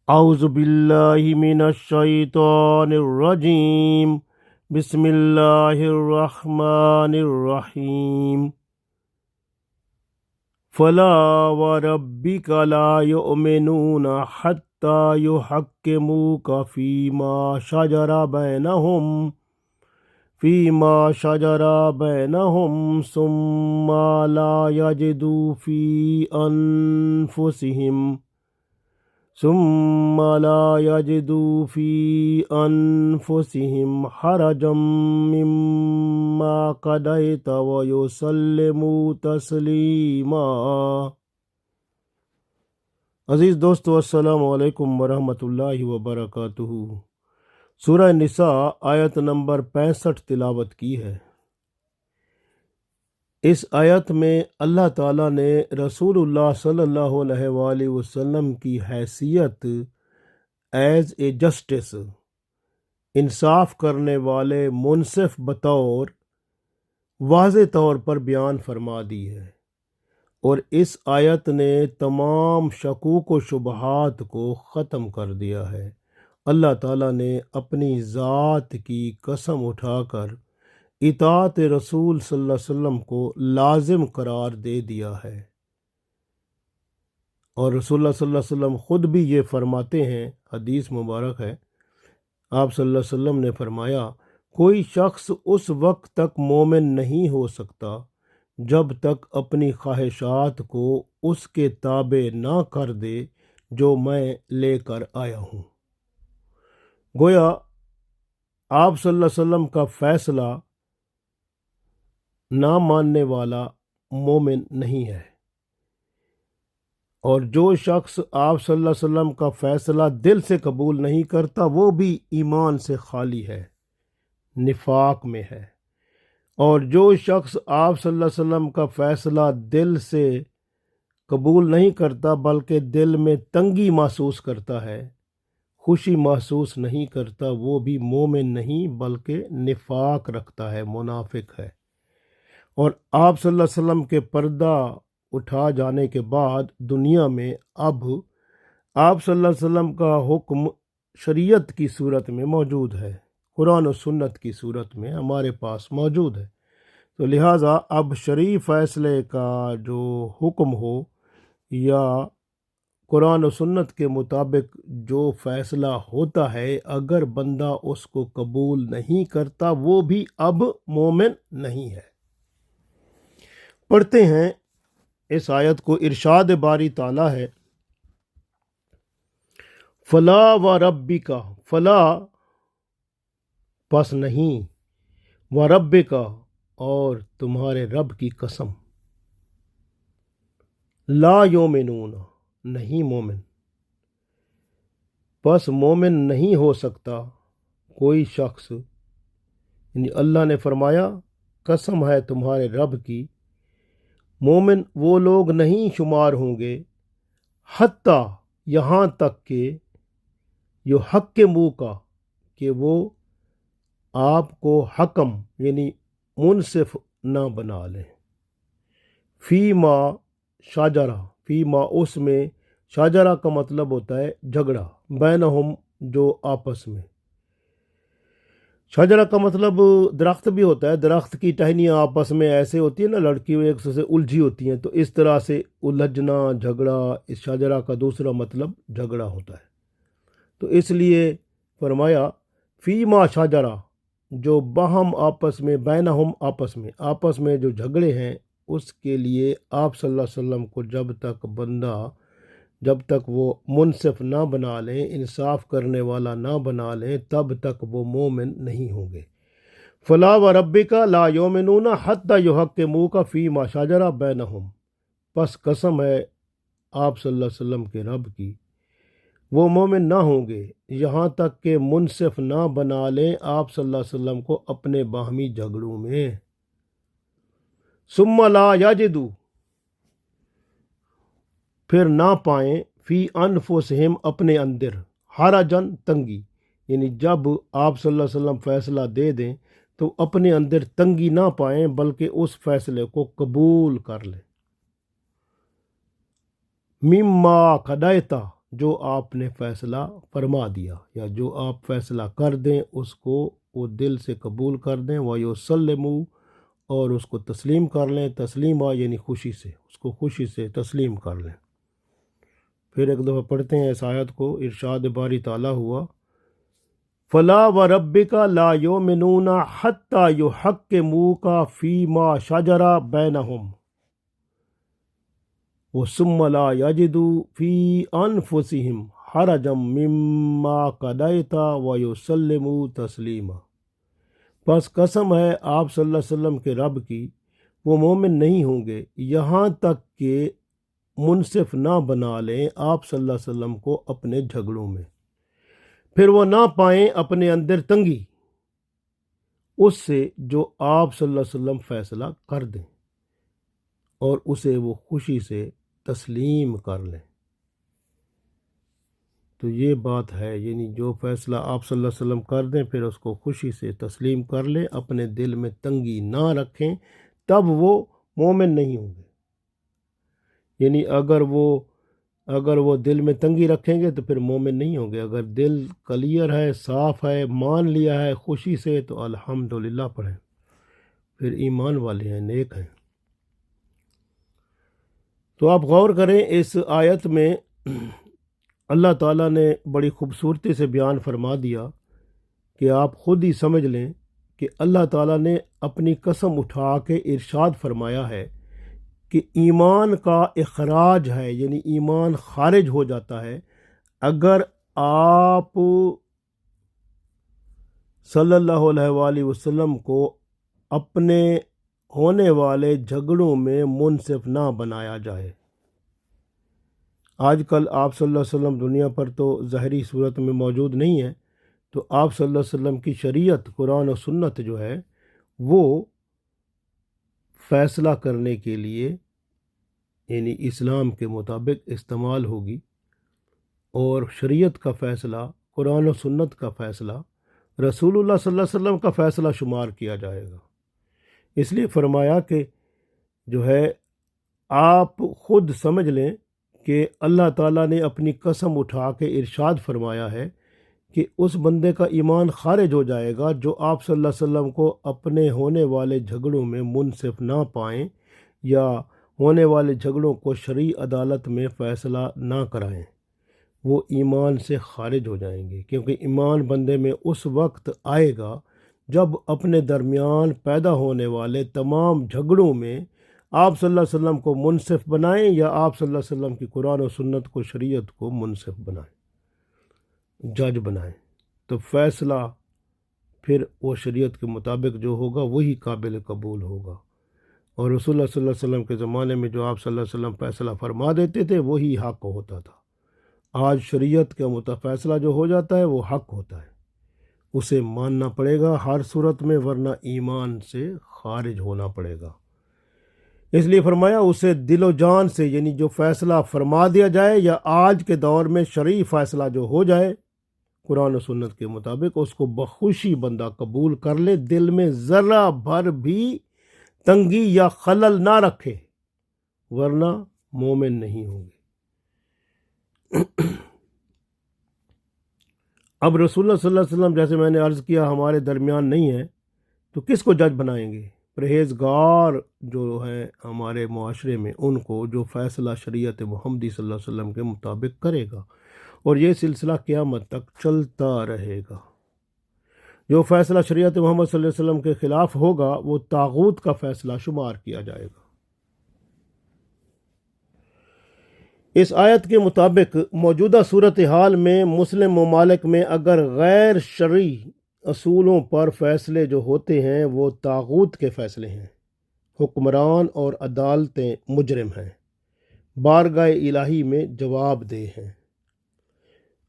اعوذ باللہ من الشیطان الرجیم بسم اللہ الرحمن الرحیم فلا وربک لا یؤمنون حتی یحکموک فیما شجر بینہم ثم لا یجدوا فی انفسہم حرجا مما قضیت ویسلموا تسلیما۔ عزیز دوستو، السلام علیکم ورحمۃ اللہ وبرکاتہ۔ سورہ نساء آیت نمبر 65 تلاوت کی ہے۔ اس آیت میں اللہ تعالیٰ نے رسول اللہ صلی اللہ علیہ وآلہ وسلم کی حیثیت ایز اے جسٹس، انصاف کرنے والے منصف بطور، واضح طور پر بیان فرما دی ہے، اور اس آیت نے تمام شکوک و شبہات کو ختم کر دیا ہے۔ اللہ تعالیٰ نے اپنی ذات کی قسم اٹھا کر اطاعت رسول صلی اللہ علیہ وسلم کو لازم قرار دے دیا ہے، اور رسول اللہ صلی اللہ علیہ وسلم خود بھی یہ فرماتے ہیں، حدیث مبارک ہے، آپ صلی اللہ علیہ وسلم نے فرمایا، کوئی شخص اس وقت تک مومن نہیں ہو سکتا جب تک اپنی خواہشات کو اس کے تابع نہ کر دے جو میں لے کر آیا ہوں۔ گویا آپ صلی اللہ علیہ وسلم کا فیصلہ نہ ماننے والا مومن نہیں ہے، اور جو شخص آپ صلی اللہ علیہ وسلم کا فیصلہ دل سے قبول نہیں کرتا وہ بھی ایمان سے خالی ہے، نفاق میں ہے۔ اور جو شخص آپ صلی اللہ علیہ وسلم کا فیصلہ دل سے قبول نہیں کرتا بلکہ دل میں تنگی محسوس کرتا ہے، خوشی محسوس نہیں کرتا، وہ بھی مومن نہیں بلکہ نفاق رکھتا ہے، منافق ہے۔ اور آپ صلی اللہ علیہ وسلم کے پردہ اٹھا جانے کے بعد دنیا میں اب آپ صلی اللہ علیہ وسلم کا حکم شریعت کی صورت میں موجود ہے، قرآن و سنت کی صورت میں ہمارے پاس موجود ہے، تو لہٰذا اب شرعی فیصلے کا جو حکم ہو یا قرآن و سنت کے مطابق جو فیصلہ ہوتا ہے، اگر بندہ اس کو قبول نہیں کرتا وہ بھی اب مومن نہیں ہے۔ پڑھتے ہیں اس آیت کو۔ ارشاد باری تعالیٰ ہے، فلا و ربی کا، فلا پس نہیں، و رب کا اور تمہارے رب کی قسم، لا یومنون نہیں مومن، پس مومن نہیں ہو سکتا کوئی شخص، یعنی اللہ نے فرمایا قسم ہے تمہارے رب کی، مومن وہ لوگ نہیں شمار ہوں گے، حتیٰ یہاں تک کہ جو حق کے منہ کا، کہ وہ آپ کو حکم یعنی منصف نہ بنا لیں، فیما شاجرہ، فیما اس میں، شاجرہ کا مطلب ہوتا ہے جھگڑا، بینہم جو آپس میں، شجرہ کا مطلب درخت بھی ہوتا ہے، درخت کی ٹہنیاں آپس میں ایسے ہوتی ہیں نا، لڑکی ایک دوسرے سے الجھی ہوتی ہیں، تو اس طرح سے الجھنا، جھگڑا، اس شجرہ کا دوسرا مطلب جھگڑا ہوتا ہے۔ تو اس لیے فرمایا فیما شجرہ، جو باہم آپس میں، بینہم آپس میں جو جھگڑے ہیں، اس کے لیے آپ صلی اللہ علیہ وسلم کو جب تک وہ منصف نہ بنا لیں، انصاف کرنے والا نہ بنا لیں، تب تک وہ مومن نہیں ہوں گے۔ فلا و ربک لا یؤمنون حتی یحکموک فیما شجر بینہم، پس قسم ہے آپ صلی اللہ علیہ وسلم کے رب کی، وہ مومن نہ ہوں گے یہاں تک کہ منصف نہ بنا لیں آپ صلی اللہ علیہ وسلم کو اپنے باہمی جھگڑوں میں، ثم لا یجدوا، پھر نہ پائیں، فی انفسہم اپنے اندر، حرجن تنگی، یعنی جب آپ صلی اللہ علیہ وسلم فیصلہ دے دیں تو اپنے اندر تنگی نہ پائیں بلکہ اس فیصلے کو قبول کر لیں، مما قضیت، جو آپ نے فیصلہ فرما دیا یا جو آپ فیصلہ کر دیں اس کو وہ دل سے قبول کر دیں، وَيُسَلِّمُوا، اور اس کو تسلیم کر لیں۔ تسلیم یعنی خوشی سے، اس کو خوشی سے تسلیم کر لیں۔ پھر ایک دفعہ پڑھتے ہیں اس آیت کو۔ ارشاد باری تعالیٰ ہوا، فَلَا وَرَبِّكَ لَا يُؤْمِنُونَ حَتَّى يُحَكِّمُوكَ فِي مَا شَجَرَ بَيْنَهُمْ وَثُمَّ لَا يَجِدُوا فِي أَنفُسِهِمْ حَرَجًا مِّمَّا قَضَيْتَ وَيُسَلِّمُوا تَسْلِيمًا۔ بس قسم ہے آپ صلی اللہ علیہ وسلم کے رب کی، وہ مومن نہیں ہوں گے یہاں تک کہ منصف نہ بنا لیں آپ صلی اللہ علیہ وسلم کو اپنے جھگڑوں میں، پھر وہ نہ پائیں اپنے اندر تنگی اس سے جو آپ صلی اللہ علیہ وسلم فیصلہ کر دیں، اور اسے وہ خوشی سے تسلیم کر لیں۔ تو یہ بات ہے، یعنی جو فیصلہ آپ صلی اللہ علیہ وسلم کر دیں پھر اس کو خوشی سے تسلیم کر لیں، اپنے دل میں تنگی نہ رکھیں، تب وہ مومن نہیں ہوں گے۔ یعنی اگر وہ دل میں تنگی رکھیں گے تو پھر مومن نہیں ہوں گے۔ اگر دل کلیئر ہے، صاف ہے، مان لیا ہے خوشی سے، تو الحمدللہ پڑھیں، پھر ایمان والے ہیں، نیک ہیں۔ تو آپ غور کریں، اس آیت میں اللہ تعالیٰ نے بڑی خوبصورتی سے بیان فرما دیا کہ آپ خود ہی سمجھ لیں کہ اللہ تعالیٰ نے اپنی قسم اٹھا کے ارشاد فرمایا ہے کہ ایمان کا اخراج ہے، یعنی ایمان خارج ہو جاتا ہے اگر آپ صلی اللہ علیہ وآلہ وسلم کو اپنے ہونے والے جھگڑوں میں منصف نہ بنایا جائے۔ آج کل آپ صلی اللہ علیہ وسلم دنیا پر تو ظاہری صورت میں موجود نہیں ہے، تو آپ صلی اللہ علیہ وسلم کی شریعت قرآن و سنت جو ہے وہ فیصلہ کرنے کے لیے یعنی اسلام کے مطابق استعمال ہوگی، اور شریعت کا فیصلہ، قرآن و سنت کا فیصلہ رسول اللہ صلی اللہ علیہ وسلم کا فیصلہ شمار کیا جائے گا۔ اس لیے فرمایا کہ جو ہے آپ خود سمجھ لیں کہ اللہ تعالیٰ نے اپنی قسم اٹھا کے ارشاد فرمایا ہے کہ اس بندے کا ایمان خارج ہو جائے گا جو آپ صلی اللہ علیہ وسلم کو اپنے ہونے والے جھگڑوں میں منصف نہ پائیں یا ہونے والے جھگڑوں کو شرعی عدالت میں فیصلہ نہ کرائیں، وہ ایمان سے خارج ہو جائیں گے۔ کیونکہ ایمان بندے میں اس وقت آئے گا جب اپنے درمیان پیدا ہونے والے تمام جھگڑوں میں آپ صلی اللہ علیہ وسلم کو منصف بنائیں یا آپ صلی اللہ علیہ وسلم کی قرآن و سنت کو، شریعت کو منصف بنائیں، جج بنائیں، تو فیصلہ پھر وہ شریعت کے مطابق جو ہوگا وہی قابل قبول ہوگا۔ اور رسول اللہ صلی اللہ علیہ وسلم کے زمانے میں جو آپ صلی اللہ علیہ وسلم فیصلہ فرما دیتے تھے وہی حق ہوتا تھا۔ آج شریعت کا فیصلہ جو ہو جاتا ہے وہ حق ہوتا ہے، اسے ماننا پڑے گا ہر صورت میں، ورنہ ایمان سے خارج ہونا پڑے گا۔ اس لیے فرمایا اسے دل و جان سے، یعنی جو فیصلہ فرما دیا جائے یا آج کے دور میں شرعی فیصلہ جو ہو جائے قرآن و سنت کے مطابق، اس کو بخوشی بندہ قبول کر لے، دل میں ذرہ بھر بھی تنگی یا خلل نہ رکھے، ورنہ مومن نہیں ہوں گے۔ اب رسول اللہ صلی اللہ علیہ وسلم جیسے میں نے عرض کیا ہمارے درمیان نہیں ہے، تو کس کو جج بنائیں گے؟ پرہیزگار جو ہیں ہمارے معاشرے میں، ان کو جو فیصلہ شریعت محمدی صلی اللہ علیہ وسلم کے مطابق کرے گا، اور یہ سلسلہ قیامت تک چلتا رہے گا۔ جو فیصلہ شریعت محمد صلی اللہ علیہ وسلم کے خلاف ہوگا وہ طاغوت کا فیصلہ شمار کیا جائے گا۔ اس آیت کے مطابق موجودہ صورتحال میں مسلم ممالک میں اگر غیر شرعی اصولوں پر فیصلے جو ہوتے ہیں وہ طاغوت کے فیصلے ہیں، حکمران اور عدالتیں مجرم ہیں، بارگاہ الہی میں جواب دہ ہیں۔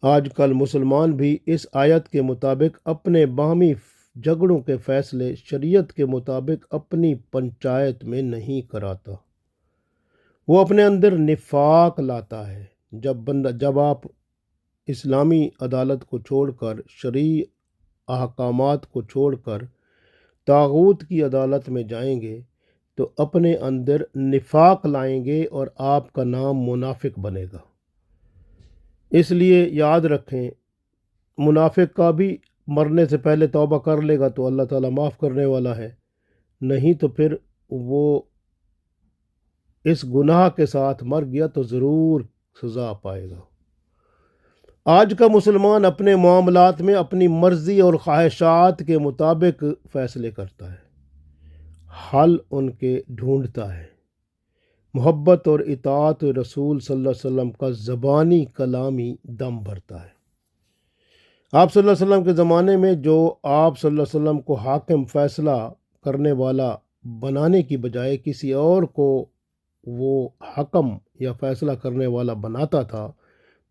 آج کل مسلمان بھی اس آیت کے مطابق اپنے باہمی جھگڑوں کے فیصلے شریعت کے مطابق اپنی پنچایت میں نہیں کراتا، وہ اپنے اندر نفاق لاتا ہے۔ جب آپ اسلامی عدالت کو چھوڑ کر، شرعی احکامات کو چھوڑ کر طاغوت کی عدالت میں جائیں گے تو اپنے اندر نفاق لائیں گے اور آپ کا نام منافق بنے گا۔ اس لیے یاد رکھیں، منافق کا بھی مرنے سے پہلے توبہ کر لے گا تو اللہ تعالیٰ معاف کرنے والا ہے، نہیں تو پھر وہ اس گناہ کے ساتھ مر گیا تو ضرور سزا پائے گا۔ آج کا مسلمان اپنے معاملات میں اپنی مرضی اور خواہشات کے مطابق فیصلے کرتا ہے، حل ان کے ڈھونڈتا ہے۔ محبت اور اطاعت رسول صلی اللہ علیہ وسلم کا زبانی کلامی دم بھرتا ہے۔ آپ صلی اللہ علیہ وسلم کے زمانے میں جو آپ صلی اللہ علیہ وسلم کو حاکم، فیصلہ کرنے والا بنانے کی بجائے کسی اور کو وہ حکم یا فیصلہ کرنے والا بناتا تھا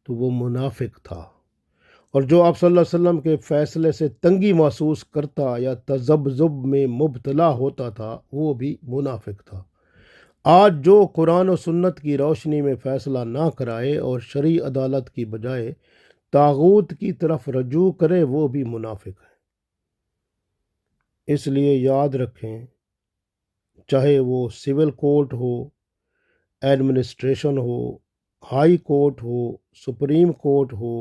تو وہ منافق تھا، اور جو آپ صلی اللہ علیہ وسلم کے فیصلے سے تنگی محسوس کرتا یا تذبذب میں مبتلا ہوتا تھا وہ بھی منافق تھا۔ آج جو قرآن و سنت کی روشنی میں فیصلہ نہ کرائے اور شرعی عدالت کی بجائے طاغوت کی طرف رجوع کرے وہ بھی منافق ہے۔ اس لیے یاد رکھیں، چاہے وہ سول کورٹ ہو، ایڈمنسٹریشن ہو، ہائی کورٹ ہو، سپریم کورٹ ہو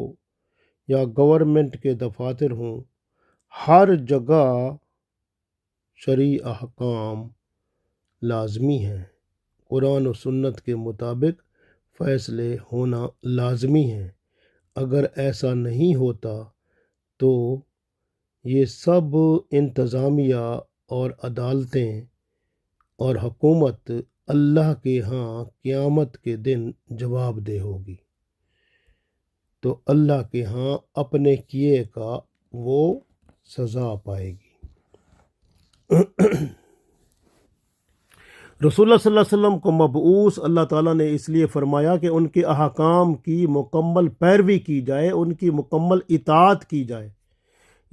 یا گورنمنٹ کے دفاتر ہوں، ہر جگہ شرعی احکام لازمی ہیں، قرآن و سنت کے مطابق فیصلے ہونا لازمی ہیں۔ اگر ایسا نہیں ہوتا تو یہ سب انتظامیہ اور عدالتیں اور حکومت اللہ کے ہاں قیامت کے دن جواب دہ ہوگی، تو اللہ کے ہاں اپنے کیے کا وہ سزا پائے گی۔ رسول اللہ صلی اللہ علیہ وسلم کو مبعوث اللہ تعالیٰ نے اس لیے فرمایا کہ ان کے احکام کی مکمل پیروی کی جائے، ان کی مکمل اطاعت کی جائے۔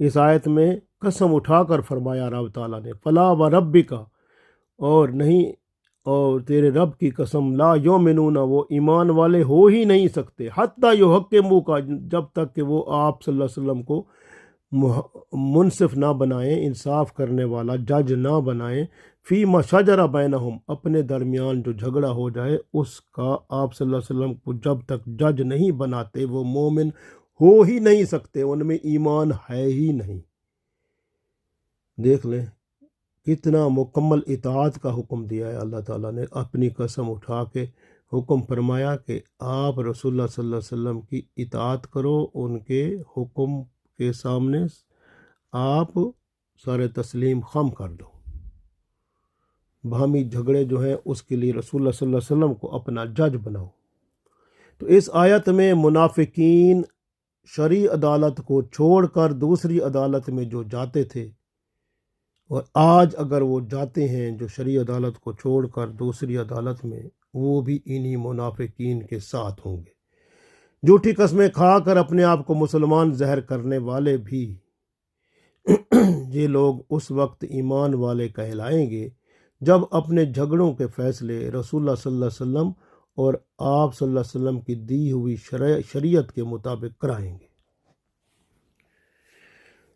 اس آیت میں قسم اٹھا کر فرمایا رب تعالیٰ نے، فلا و ربک، اور نہیں، اور تیرے رب کی قسم، لا یؤمنون، وہ ایمان والے ہو ہی نہیں سکتے، حتیٰ یحکموک، جب تک کہ وہ آپ صلی اللہ علیہ وسلم کو منصف نہ بنائیں، انصاف کرنے والا جج نہ بنائیں، فیما شجر بینہم، اپنے درمیان جو جھگڑا ہو جائے اس کا آپ صلی اللہ علیہ وسلم کو جب تک جج نہیں بناتے وہ مومن ہو ہی نہیں سکتے، ان میں ایمان ہے ہی نہیں۔ دیکھ لیں کتنا مکمل اطاعت کا حکم دیا ہے اللہ تعالیٰ نے، اپنی قسم اٹھا کے حکم فرمایا کہ آپ رسول اللہ صلی اللہ علیہ وسلم کی اطاعت کرو، ان کے حکم کے سامنے آپ سارے تسلیم خم کر دو۔ باہمی جھگڑے جو ہیں اس کے لیے رسول اللہ صلی اللہ علیہ وسلم کو اپنا جج بناؤ۔ تو اس آیت میں منافقین شرعی عدالت کو چھوڑ کر دوسری عدالت میں جو جاتے تھے، اور آج اگر وہ جاتے ہیں جو شرعی عدالت کو چھوڑ کر دوسری عدالت میں، وہ بھی انہی منافقین کے ساتھ ہوں گے۔ جھوٹی قسمیں کھا کر اپنے آپ کو مسلمان ظاہر کرنے والے بھی یہ لوگ اس وقت ایمان والے کہلائیں گے جب اپنے جھگڑوں کے فیصلے رسول اللہ صلی اللہ علیہ وسلم اور آپ صلی اللہ علیہ وسلم کی دی ہوئی شریعت کے مطابق کرائیں گے۔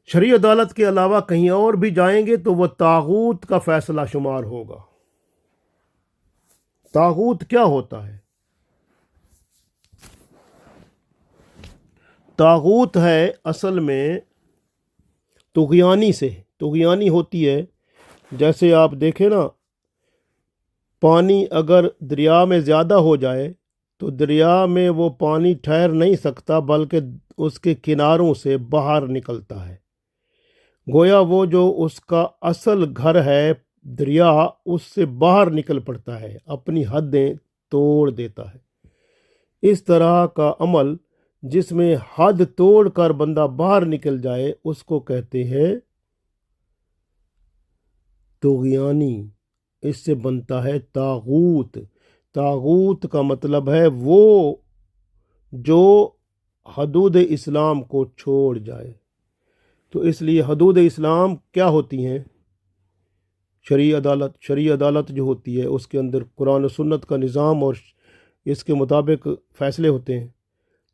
شرعی عدالت کے علاوہ کہیں اور بھی جائیں گے تو وہ طاغوت کا فیصلہ شمار ہوگا۔ طاغوت کیا ہوتا ہے؟ طاغوت ہے اصل میں طغیانی ہوتی ہے۔ جیسے آپ دیکھیں نا، پانی اگر دریا میں زیادہ ہو جائے تو دریا میں وہ پانی ٹھہر نہیں سکتا بلکہ اس کے کناروں سے باہر نکلتا ہے، گویا وہ جو اس کا اصل گھر ہے دریا اس سے باہر نکل پڑتا ہے، اپنی حدیں توڑ دیتا ہے۔ اس طرح کا عمل جس میں حد توڑ کر بندہ باہر نکل جائے اس کو کہتے ہیں طغیانی، اس سے بنتا ہے طاغوت۔ طاغوت کا مطلب ہے وہ جو حدود اسلام کو چھوڑ جائے۔ تو اس لیے حدود اسلام کیا ہوتی ہیں؟ شرعی عدالت جو ہوتی ہے اس کے اندر قرآن و سنت کا نظام اور اس کے مطابق فیصلے ہوتے ہیں،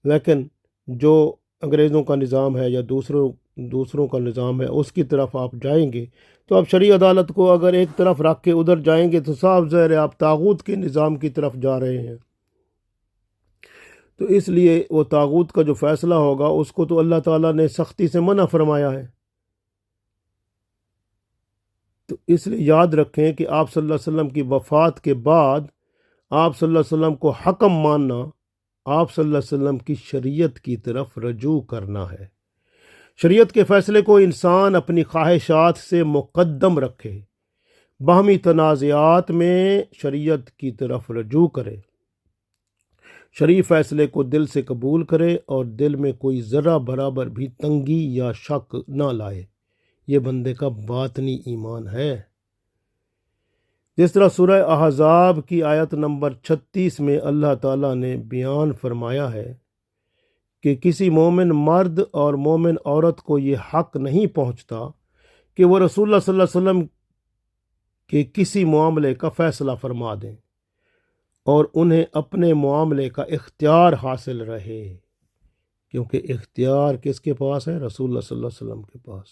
لیکن جو انگریزوں کا نظام ہے یا دوسروں کا نظام ہے اس کی طرف آپ جائیں گے تو آپ شرعی عدالت کو اگر ایک طرف رکھ کے ادھر جائیں گے تو صاف ظاہر ہے آپ طاغوت کے نظام کی طرف جا رہے ہیں۔ تو اس لیے وہ طاغوت کا جو فیصلہ ہوگا اس کو تو اللہ تعالیٰ نے سختی سے منع فرمایا ہے۔ تو اس لیے یاد رکھیں کہ آپ صلی اللہ علیہ وسلم کی وفات کے بعد آپ صلی اللہ علیہ وسلم کو حکم ماننا آپ صلی اللہ علیہ وسلم کی شریعت کی طرف رجوع کرنا ہے۔ شریعت کے فیصلے کو انسان اپنی خواہشات سے مقدم رکھے، باہمی تنازعات میں شریعت کی طرف رجوع کرے، شرعی فیصلے کو دل سے قبول کرے اور دل میں کوئی ذرہ برابر بھی تنگی یا شک نہ لائے۔ یہ بندے کا باطنی ایمان ہے۔ جس طرح سورہ احزاب کی آیت نمبر 36 میں اللہ تعالیٰ نے بیان فرمایا ہے کہ کسی مومن مرد اور مومن عورت کو یہ حق نہیں پہنچتا کہ وہ رسول اللہ صلی اللہ علیہ وسلم کے کسی معاملے کا فیصلہ فرما دیں اور انہیں اپنے معاملے کا اختیار حاصل رہے، کیونکہ اختیار کس کے پاس ہے؟ رسول اللہ صلی اللہ علیہ وسلم کے پاس۔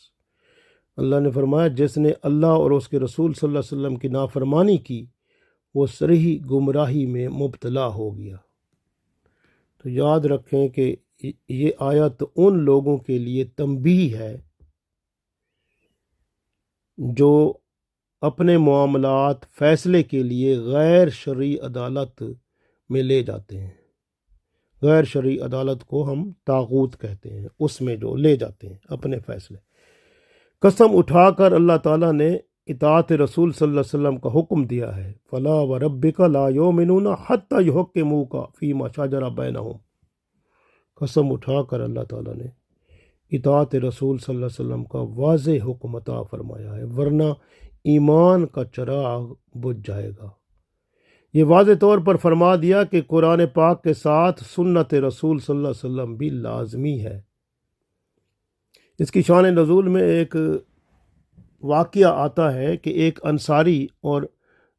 اللہ نے فرمایا جس نے اللہ اور اس کے رسول صلی اللہ علیہ وسلم کی نافرمانی کی وہ صریح گمراہی میں مبتلا ہو گیا۔ تو یاد رکھیں کہ یہ آیت ان لوگوں کے لیے تنبیہ ہے جو اپنے معاملات فیصلے کے لیے غیر شرعی عدالت میں لے جاتے ہیں۔ غیر شرعی عدالت کو ہم طاغوت کہتے ہیں، اس میں جو لے جاتے ہیں اپنے فیصلے۔ قسم اٹھا کر اللہ تعالیٰ نے اطاعت رسول صلی اللہ علیہ وسلم کا حکم دیا ہے، فلا وربک لا یؤمنون حتی یحکموک فیما شجر بینہم۔ قسم اٹھا کر اللہ تعالیٰ نے اطاعت رسول صلی اللہ علیہ وسلم کا واضح حکم عطا فرمایا ہے، ورنہ ایمان کا چراغ بجھ جائے گا۔ یہ واضح طور پر فرما دیا کہ قرآن پاک کے ساتھ سنت رسول صلی اللہ علیہ وسلم بھی لازمی ہے۔ اس کی شان نزول میں ایک واقعہ آتا ہے کہ ایک انصاری اور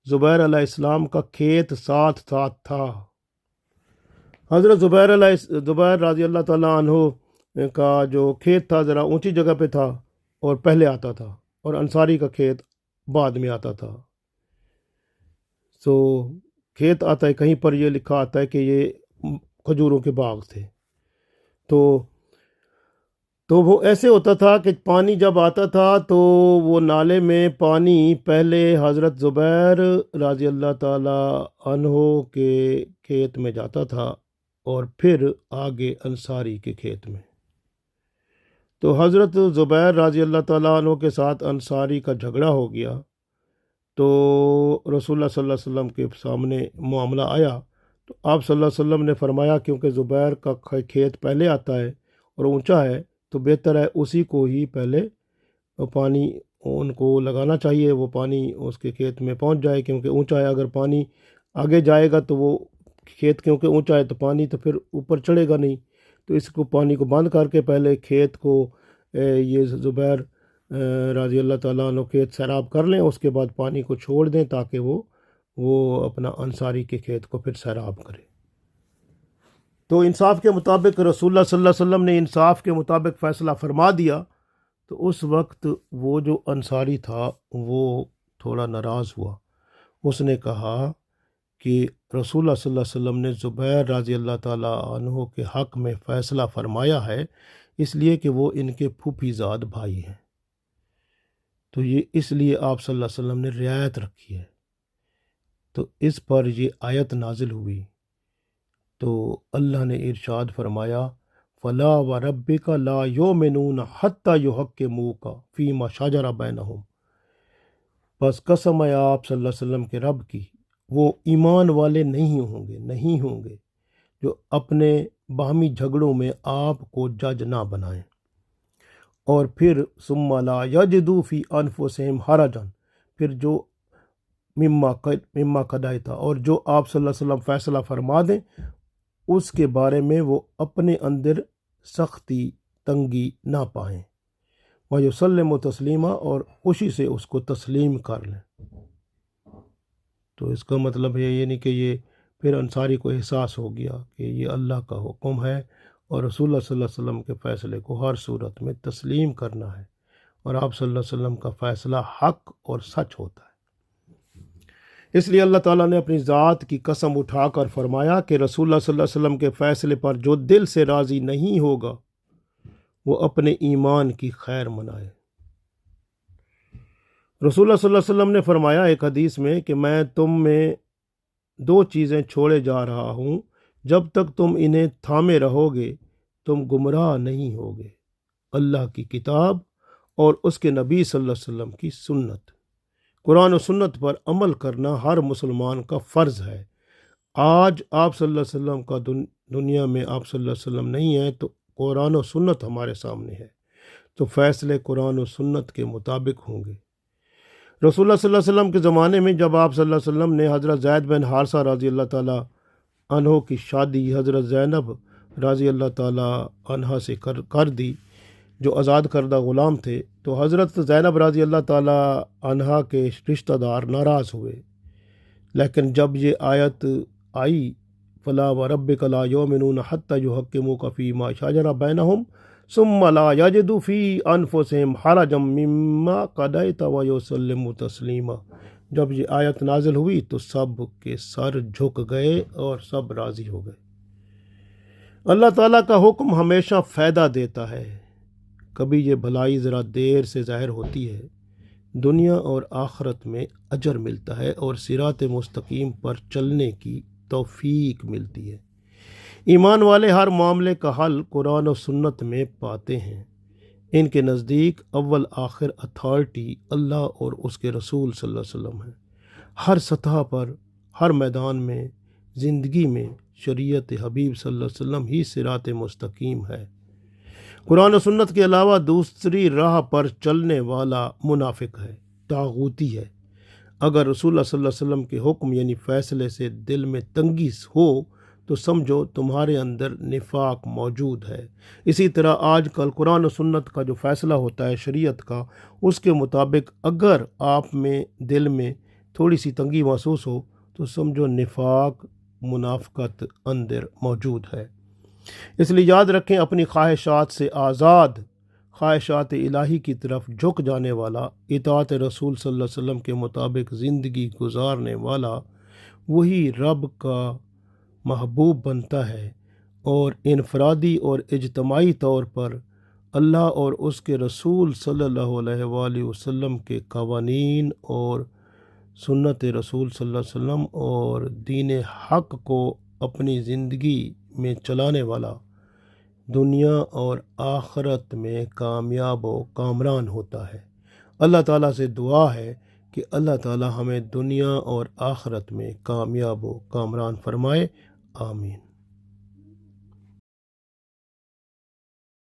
زبیر علیہ السلام کا کھیت ساتھ ساتھ تھا۔ حضرت زبیر رضی اللہ تعالیٰ عنہ کا جو کھیت تھا ذرا اونچی جگہ پہ تھا اور پہلے آتا تھا، اور انصاری کا کھیت بعد میں آتا تھا۔ کھیت آتا ہے کہیں پر یہ لکھا آتا ہے کہ یہ کھجوروں کے باغ تھے۔ تو وہ ایسے ہوتا تھا کہ پانی جب آتا تھا تو وہ نالے میں پانی پہلے حضرت زبیر رضی اللہ تعالیٰ عنہ کے کھیت میں جاتا تھا اور پھر آگے انصاری کے کھیت میں۔ تو حضرت زبیر رضی اللہ تعالیٰ عنہ کے ساتھ انصاری کا جھگڑا ہو گیا، تو رسول اللہ صلی اللہ علیہ وسلم کے سامنے معاملہ آیا، تو آپ صلی اللہ علیہ وسلم نے فرمایا کیونکہ زبیر کا کھیت پہلے آتا ہے اور اونچا ہے تو بہتر ہے اسی کو ہی پہلے پانی ان کو لگانا چاہیے، وہ پانی اس کے کھیت میں پہنچ جائے، کیونکہ اونچا ہے۔ اگر پانی آگے جائے گا تو وہ کھیت کیونکہ اونچا ہے تو پانی تو پھر اوپر چڑھے گا نہیں، تو اس کو پانی کو بند کر کے پہلے کھیت کو یہ زبیر رضی اللہ تعالیٰ عنہ کھیت سیراب کر لیں، اس کے بعد پانی کو چھوڑ دیں تاکہ وہ اپنا انصاری کے کھیت کو پھر سیراب کرے۔ تو انصاف کے مطابق رسول اللہ صلی اللہ علیہ وسلم نے انصاف کے مطابق فیصلہ فرما دیا، تو اس وقت وہ جو انصاری تھا وہ تھوڑا ناراض ہوا۔ اس نے کہا کہ رسول اللہ صلی اللہ علیہ وسلم نے زبیر رضی اللہ تعالیٰ عنہ کے حق میں فیصلہ فرمایا ہے اس لیے کہ وہ ان کے پھوپھی زاد بھائی ہیں، تو یہ اس لیے آپ صلی اللہ علیہ وسلم نے رعایت رکھی ہے۔ تو اس پر یہ آیت نازل ہوئی، تو اللہ نے ارشاد فرمایا فلا وربک لا یؤمنون حتی یحکموک فیما شجر بینہم۔ بس قسم ہے آپ صلی اللہ علیہ وسلم کے رب کی، وہ ایمان والے نہیں ہوں گے جو اپنے باہمی جھگڑوں میں آپ کو جج نہ بنائیں، اور پھر ثم لا یجدوا فی انفسہم حرجا، پھر جو مما قضیت، اور جو آپ صلی اللہ علیہ وسلم فیصلہ فرما دیں اس کے بارے میں وہ اپنے اندر سختی تنگی نہ پائیں، وَيُسَلِّمُ تسلیمہ، اور خوشی سے اس کو تسلیم کر لیں۔ تو اس کا مطلب ہے یہ نہیں کہ یہ پھر انصاری کو احساس ہو گیا کہ یہ اللہ کا حکم ہے اور رسول اللہ صلی اللہ علیہ وسلم کے فیصلے کو ہر صورت میں تسلیم کرنا ہے، اور آپ صلی اللہ علیہ وسلم کا فیصلہ حق اور سچ ہوتا ہے۔ اس لیے اللہ تعالیٰ نے اپنی ذات کی قسم اٹھا کر فرمایا کہ رسول اللہ صلی اللہ علیہ وسلم کے فیصلے پر جو دل سے راضی نہیں ہوگا وہ اپنے ایمان کی خیر منائے۔ رسول اللہ صلی اللہ علیہ وسلم نے فرمایا ایک حدیث میں کہ میں تم میں 2 چیزیں چھوڑے جا رہا ہوں، جب تک تم انہیں تھامے رہو گے تم گمراہ نہیں ہوگے، اللہ کی کتاب اور اس کے نبی صلی اللہ علیہ وسلم کی سنت۔ قرآن و سنت پر عمل کرنا ہر مسلمان کا فرض ہے۔ آج آپ صلی اللہ علیہ وسلم کا دنیا میں آپ صلی اللہ علیہ وسلم نہیں ہے تو قرآن و سنت ہمارے سامنے ہے، تو فیصلے قرآن و سنت کے مطابق ہوں گے۔ رسول اللہ صلی اللہ علیہ وسلم کے زمانے میں جب آپ صلی اللہ علیہ وسلم نے حضرت زید بن حارثہ رضی اللہ تعالیٰ عنہ کی شادی حضرت زینب رضی اللہ تعالیٰ عنہ سے کر دی، جو آزاد کردہ غلام تھے، تو حضرت زینب رضی اللہ تعالیٰ عنہ کے رشتہ دار ناراض ہوئے، لیکن جب یہ آیت آئی فلا وربک لا یؤمنون حتی یحکموک فیما شجر بینہم ثم لا یجدوا فی انفسہم حرجا مما قضیت ویسلموا تسلیما، جب یہ آیت نازل ہوئی تو سب کے سر جھک گئے اور سب راضی ہو گئے۔ اللہ تعالیٰ کا حکم ہمیشہ فائدہ دیتا ہے، کبھی یہ بھلائی ذرا دیر سے ظاہر ہوتی ہے، دنیا اور آخرت میں اجر ملتا ہے اور صراط مستقیم پر چلنے کی توفیق ملتی ہے۔ ایمان والے ہر معاملے کا حل قرآن و سنت میں پاتے ہیں، ان کے نزدیک اول آخر اتھارٹی اللہ اور اس کے رسول صلی اللہ علیہ وسلم ہے۔ ہر سطح پر، ہر میدان میں، زندگی میں شریعت حبیب صلی اللہ علیہ وسلم ہی صراط مستقیم ہے۔ قرآن و سنت کے علاوہ دوسری راہ پر چلنے والا منافق ہے، طاغوتی ہے۔ اگر رسول اللہ صلی اللہ علیہ وسلم کے حکم یعنی فیصلے سے دل میں تنگی ہو تو سمجھو تمہارے اندر نفاق موجود ہے۔ اسی طرح آج کل قرآن و سنت کا جو فیصلہ ہوتا ہے شریعت کا، اس کے مطابق اگر آپ میں دل میں تھوڑی سی تنگی محسوس ہو تو سمجھو نفاق، منافقت اندر موجود ہے۔ اس لیے یاد رکھیں، اپنی خواہشات سے آزاد، خواہشات الہی کی طرف جھک جانے والا، اطاعت رسول صلی اللہ علیہ وسلم کے مطابق زندگی گزارنے والا، وہی رب کا محبوب بنتا ہے اور انفرادی اور اجتماعی طور پر اللہ اور اس کے رسول صلی اللہ علیہ وآلہ وسلم کے قوانین اور سنت رسول صلی اللہ علیہ وسلم اور دین حق کو اپنی زندگی میں چلانے والا دنیا اور آخرت میں کامیاب و کامران ہوتا ہے۔ اللہ تعالیٰ سے دعا ہے کہ اللہ تعالیٰ ہمیں دنیا اور آخرت میں کامیاب و کامران فرمائے، آمین۔